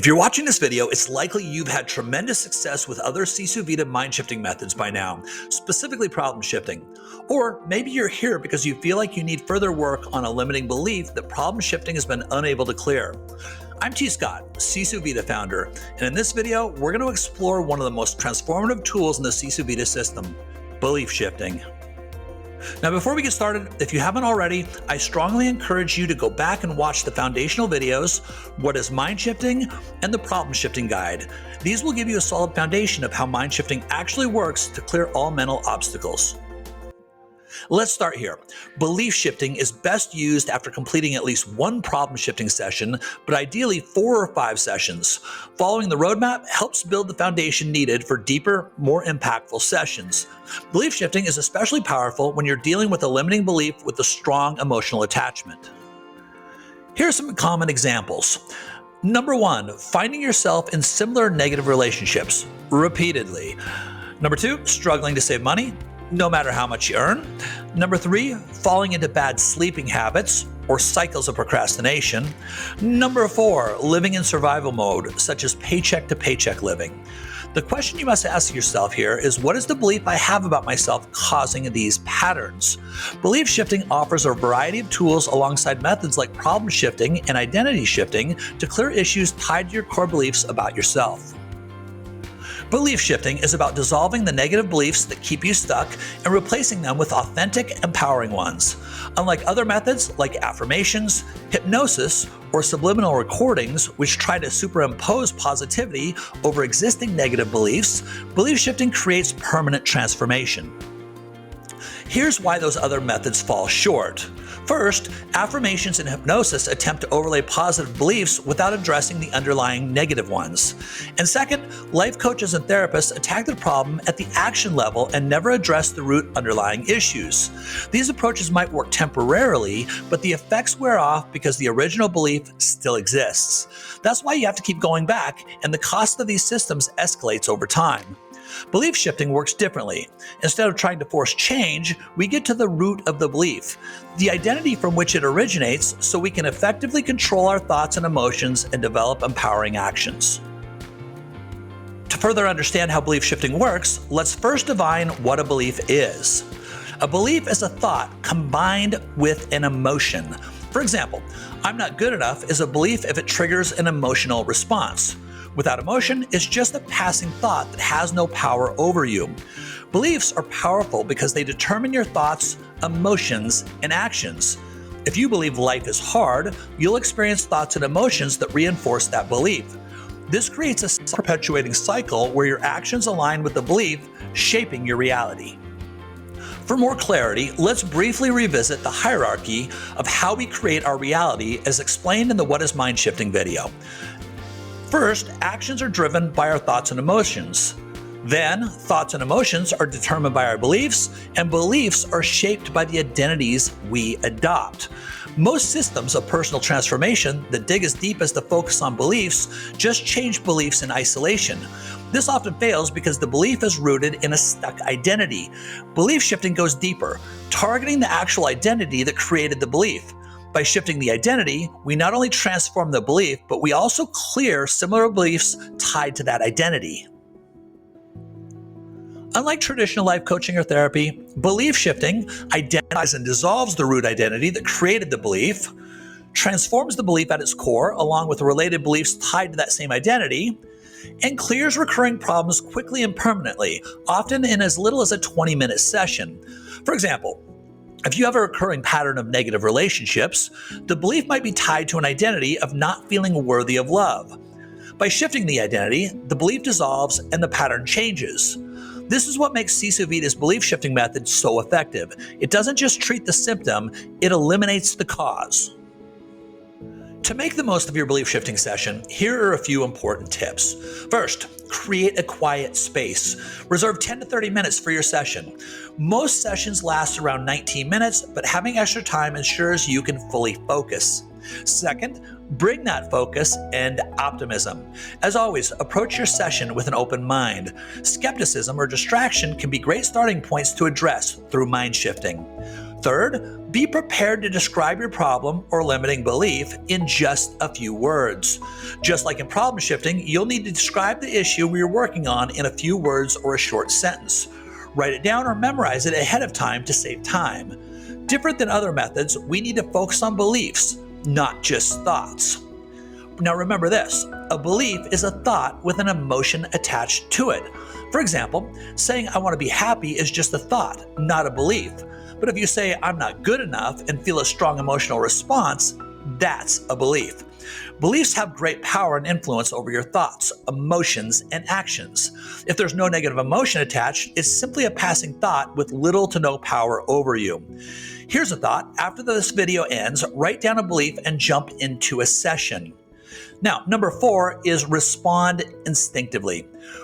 If you're watching this video, it's likely you've had tremendous success with other Sisu Vida mind-shifting methods by now, specifically problem shifting. Or maybe you're here because you feel like you need further work on a limiting belief that problem shifting has been unable to clear. I'm T. Scott, Sisu Vida founder, and in this video, we're going to explore one of the most transformative tools in the Sisu Vida system, belief shifting. Now, before we get started, if you haven't already, I strongly encourage you to go back and watch the foundational videos, What is Mind Shifting, and the Problem Shifting Guide. These will give you a solid foundation of how mind shifting actually works to clear all mental obstacles. Let's start here. Belief shifting is best used after completing at least one problem shifting session, but ideally 4 or 5 sessions. Following the roadmap helps build the foundation needed for deeper, more impactful sessions. Belief shifting is especially powerful when you're dealing with a limiting belief with a strong emotional attachment. Here are some common examples. Number 1, finding yourself in similar negative relationships repeatedly. Number 2, struggling to save money, no matter how much you earn. Number 3, falling into bad sleeping habits or cycles of procrastination. Number 4, living in survival mode, such as paycheck to paycheck living. The question you must ask yourself here is, what is the belief I have about myself causing these patterns? Belief shifting offers a variety of tools alongside methods like problem shifting and identity shifting to clear issues tied to your core beliefs about yourself. Belief shifting is about dissolving the negative beliefs that keep you stuck and replacing them with authentic, empowering ones. Unlike other methods like affirmations, hypnosis, or subliminal recordings, which try to superimpose positivity over existing negative beliefs, belief shifting creates permanent transformation. Here's why those other methods fall short. First, affirmations and hypnosis attempt to overlay positive beliefs without addressing the underlying negative ones. And second, life coaches and therapists attack the problem at the action level and never address the root underlying issues. These approaches might work temporarily, but the effects wear off because the original belief still exists. That's why you have to keep going back, and the cost of these systems escalates over time. Belief shifting works differently. Instead of trying to force change, we get to the root of the belief, the identity from which it originates, so we can effectively control our thoughts and emotions and develop empowering actions. To further understand how belief shifting works, let's first define what a belief is. A belief is a thought combined with an emotion. For example, I'm not good enough is a belief if it triggers an emotional response. Without emotion, it's just a passing thought that has no power over you. Beliefs are powerful because they determine your thoughts, emotions, and actions. If you believe life is hard, you'll experience thoughts and emotions that reinforce that belief. This creates a self-perpetuating cycle where your actions align with the belief, shaping your reality. For more clarity, let's briefly revisit the hierarchy of how we create our reality as explained in the What is Mind Shifting video. First, actions are driven by our thoughts and emotions. Then, thoughts and emotions are determined by our beliefs, and beliefs are shaped by the identities we adopt. Most systems of personal transformation that dig as deep as the focus on beliefs just change beliefs in isolation. This often fails because the belief is rooted in a stuck identity. Belief shifting goes deeper, targeting the actual identity that created the belief. By shifting the identity, we not only transform the belief, but we also clear similar beliefs tied to that identity. Unlike traditional life coaching or therapy, belief shifting identifies and dissolves the root identity that created the belief, transforms the belief at its core along with related beliefs tied to that same identity, and clears recurring problems quickly and permanently, often in as little as a 20-minute session. For example, if you have a recurring pattern of negative relationships, the belief might be tied to an identity of not feeling worthy of love. By shifting the identity, the belief dissolves and the pattern changes. This is what makes Sisu Vida's belief shifting method so effective. It doesn't just treat the symptom, it eliminates the cause. To make the most of your belief shifting session, here are a few important tips. First, create a quiet space. Reserve 10 to 30 minutes for your session. Most sessions last around 19 minutes, but having extra time ensures you can fully focus. Second, bring that focus and optimism. As always, approach your session with an open mind. Skepticism or distraction can be great starting points to address through mind shifting. Third, be prepared to describe your problem or limiting belief in just a few words. Just like in problem shifting, you'll need to describe the issue you're working on in a few words or a short sentence. Write it down or memorize it ahead of time to save time. Different than other methods, we need to focus on beliefs, not just thoughts. Now remember this, a belief is a thought with an emotion attached to it. For example, saying I want to be happy is just a thought, not a belief. But if you say I'm not good enough and feel a strong emotional response, that's a belief. Beliefs have great power and influence over your thoughts, emotions, and actions. If there's no negative emotion attached, it's simply a passing thought with little to no power over you. Here's a thought. After this video ends, write down a belief and jump into a session. Now, number 4 is respond instinctively.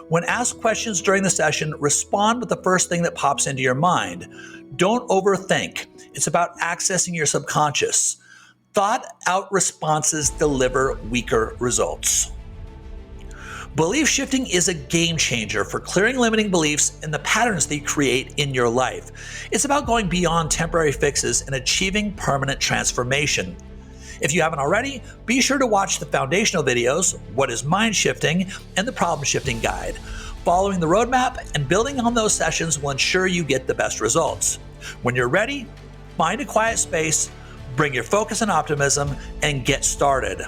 When asked questions during the session, respond with the first thing that pops into your mind. Don't overthink. It's about accessing your subconscious. Thought-out responses deliver weaker results. Belief shifting is a game changer for clearing limiting beliefs and the patterns they create in your life. It's about going beyond temporary fixes and achieving permanent transformation. If you haven't already, be sure to watch the foundational videos, What is Mind Shifting, and the Problem Shifting Guide. Following the roadmap and building on those sessions will ensure you get the best results. When you're ready, find a quiet space, bring your focus and optimism, and get started.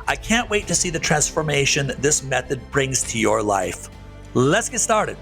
I can't wait to see the transformation this method brings to your life. Let's get started.